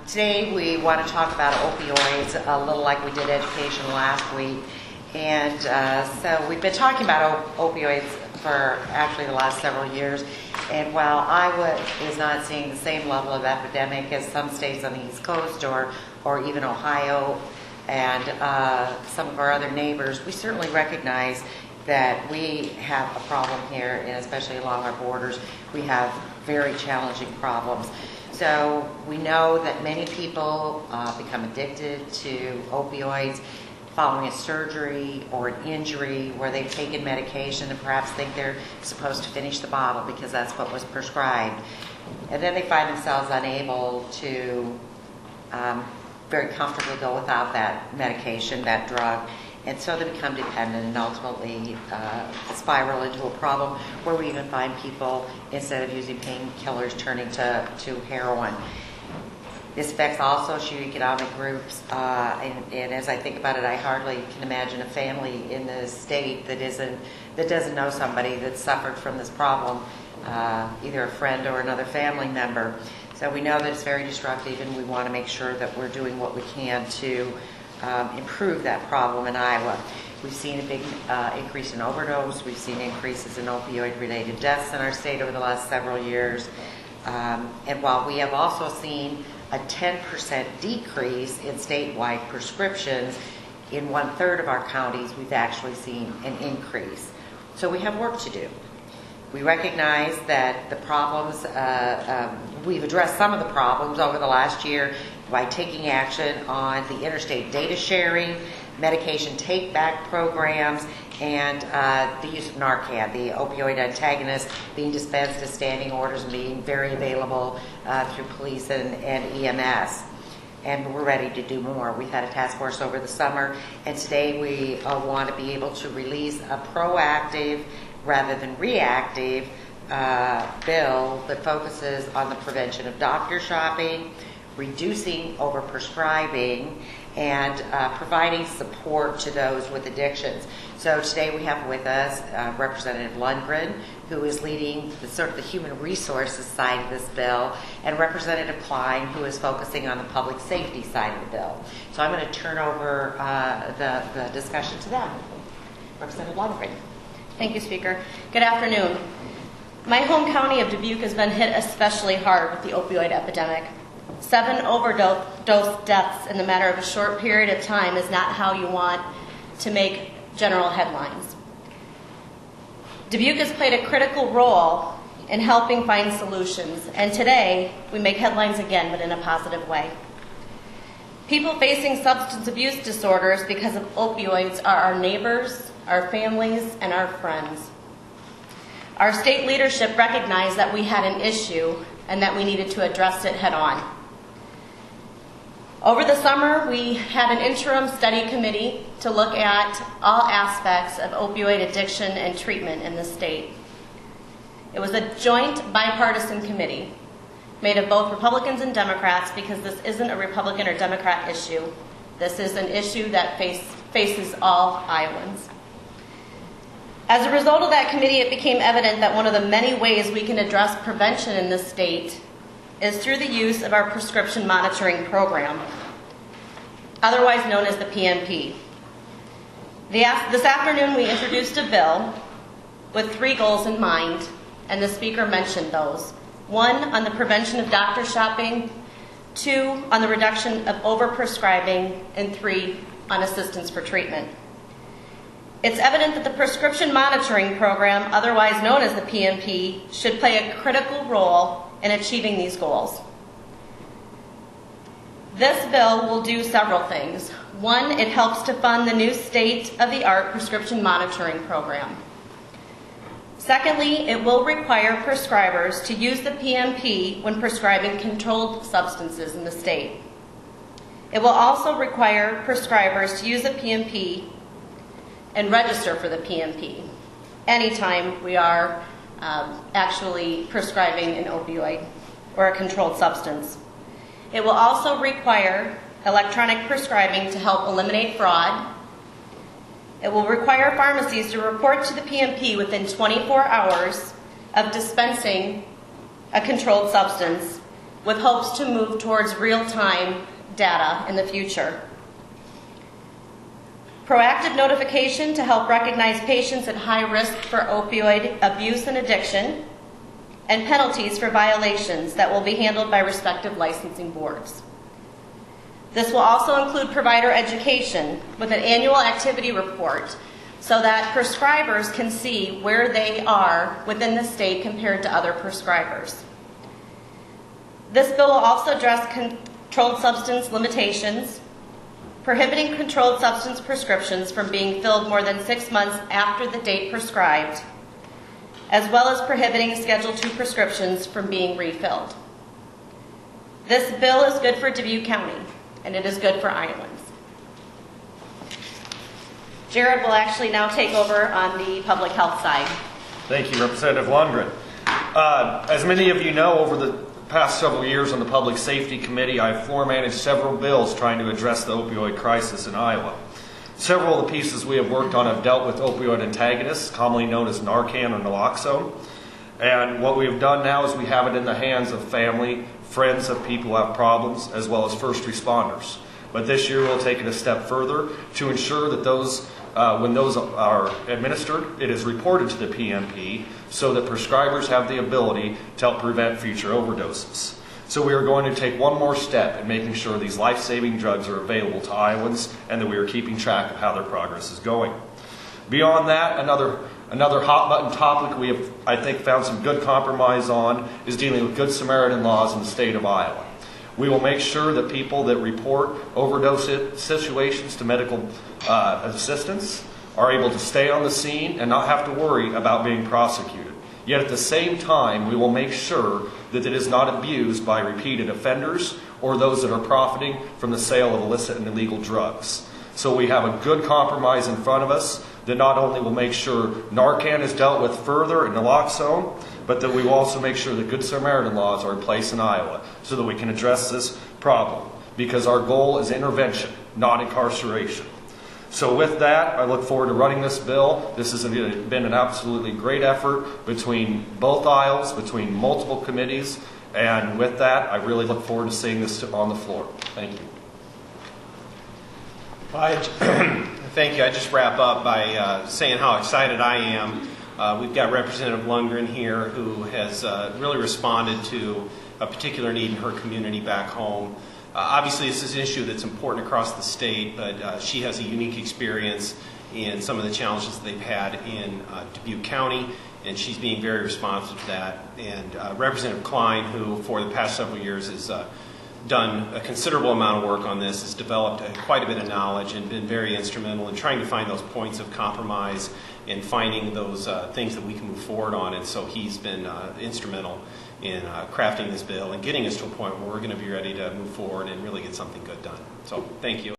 Today we want to talk about opioids, a little like we did education last week. And so we've been talking about opioids for actually the last several years. And while Iowa is not seeing the same level of epidemic as some states on the East Coast or even Ohio and some of our other neighbors, we certainly recognize that we have a problem here, and especially along our borders, we have very challenging problems. So we know that many people become addicted to opioids following a surgery or an injury where they've taken medication and perhaps think they're supposed to finish the bottle because that's what was prescribed. And then they find themselves unable to very comfortably go without that medication, that drug. And so they become dependent and ultimately spiral into a problem where we even find people, instead of using painkillers, turning to heroin. This affects all socioeconomic groups, and as I think about it, I hardly can imagine a family in the state that doesn't know somebody that suffered from this problem, either a friend or another family member. So we know that it's very destructive, and we want to make sure that we're doing what we can to improve that problem in Iowa. We've seen a big increase in overdose. We've seen increases in opioid-related deaths in our state over the last several years. And while we have also seen a 10% decrease in statewide prescriptions, in 1/3 of our counties, we've actually seen an increase. So we have work to do. We recognize that the problems, we've addressed some of the problems over the last year by taking action on the interstate data sharing, medication take-back programs, and the use of Narcan, the opioid antagonist, being dispensed as standing orders and being very available through police and EMS. And we're ready to do more. We've had a task force over the summer, and today we want to be able to release a proactive rather than reactive bill that focuses on the prevention of doctor shopping, reducing overprescribing, and providing support to those with addictions. So today we have with us Representative Lundgren, who is leading the human resources side of this bill, and Representative Klein, who is focusing on the public safety side of the bill. So I'm going to turn over the discussion to them. Representative Lundgren. Thank you, Speaker. Good afternoon. My home county of Dubuque has been hit especially hard with the opioid epidemic. 7 overdose deaths in the matter of a short period of time is not how you want to make general headlines. Dubuque has played a critical role in helping find solutions, and today we make headlines again, but in a positive way. People facing substance abuse disorders because of opioids are our neighbors, our families, and our friends. Our state leadership recognized that we had an issue and that we needed to address it head on. Over the summer, we had an interim study committee to look at all aspects of opioid addiction and treatment in the state. It was a joint bipartisan committee made of both Republicans and Democrats, because this isn't a Republican or Democrat issue. This is an issue that faces all Iowans. As a result of that committee, it became evident that one of the many ways we can address prevention in this state is through the use of our prescription monitoring program, otherwise known as the PMP. This afternoon we introduced a bill with 3 goals in mind, and the Speaker mentioned those. 1, on the prevention of doctor shopping, 2, on the reduction of overprescribing, and 3, on assistance for treatment. It's evident that the prescription monitoring program, otherwise known as the PMP, should play a critical role in achieving these goals. This bill will do several things. 1, it helps to fund the new state-of-the-art prescription monitoring program. Secondly, it will require prescribers to use the PMP when prescribing controlled substances in the state. It will also require prescribers to use the PMP and register for the PMP anytime we are actually prescribing an opioid or a controlled substance. It will also require electronic prescribing to help eliminate fraud. It will require pharmacies to report to the PMP within 24 hours of dispensing a controlled substance, with hopes to move towards real-time data in the future. Proactive notification to help recognize patients at high risk for opioid abuse and addiction, and penalties for violations that will be handled by respective licensing boards. This will also include provider education with an annual activity report so that prescribers can see where they are within the state compared to other prescribers. This bill will also address controlled substance limitations, prohibiting controlled substance prescriptions from being filled more than 6 months after the date prescribed, as well as prohibiting Schedule II prescriptions from being refilled. This bill is good for Dubuque County, and it is good for Iowans. Jared will actually now take over on the public health side. Thank you, Representative Lundgren. As many of you know, over the past several years on the Public Safety Committee, I've floor managed several bills trying to address the opioid crisis in Iowa. Several of the pieces we have worked on have dealt with opioid antagonists, commonly known as Narcan or naloxone. And what we have done now is we have it in the hands of family, friends of people who have problems, as well as first responders. But this year we'll take it a step further to ensure that when those are administered, it is reported to the PMP so that prescribers have the ability to help prevent future overdoses. So we are going to take one more step in making sure these life-saving drugs are available to Iowans and that we are keeping track of how their progress is going. Beyond that, another hot-button topic we have, I think, found some good compromise on is dealing with Good Samaritan laws in the state of Iowa. We will make sure that people that report overdose situations to medical assistance are able to stay on the scene and not have to worry about being prosecuted. Yet at the same time, we will make sure that it is not abused by repeated offenders or those that are profiting from the sale of illicit and illegal drugs. So we have a good compromise in front of us that not only will make sure Narcan is dealt with further and naloxone, but that we will also make sure that Good Samaritan laws are in place in Iowa so that we can address this problem. Because our goal is intervention, not incarceration. So with that, I look forward to running this bill. This has been an absolutely great effort between both aisles, between multiple committees, and with that, I really look forward to seeing this on the floor. Thank you. Thank you. I just wrap up by saying how excited I am. We've got Representative Lundgren here who has really responded to a particular need in her community back home. Obviously, this is an issue that's important across the state, but she has a unique experience in some of the challenges that they've had in Dubuque County, and she's being very responsive to that. And Representative Klein, who for the past several years has done a considerable amount of work on this, has developed quite a bit of knowledge and been very instrumental in trying to find those points of compromise and finding those things that we can move forward on. And so he's been instrumental in crafting this bill and getting us to a point where we're going to be ready to move forward and really get something good done. So thank you.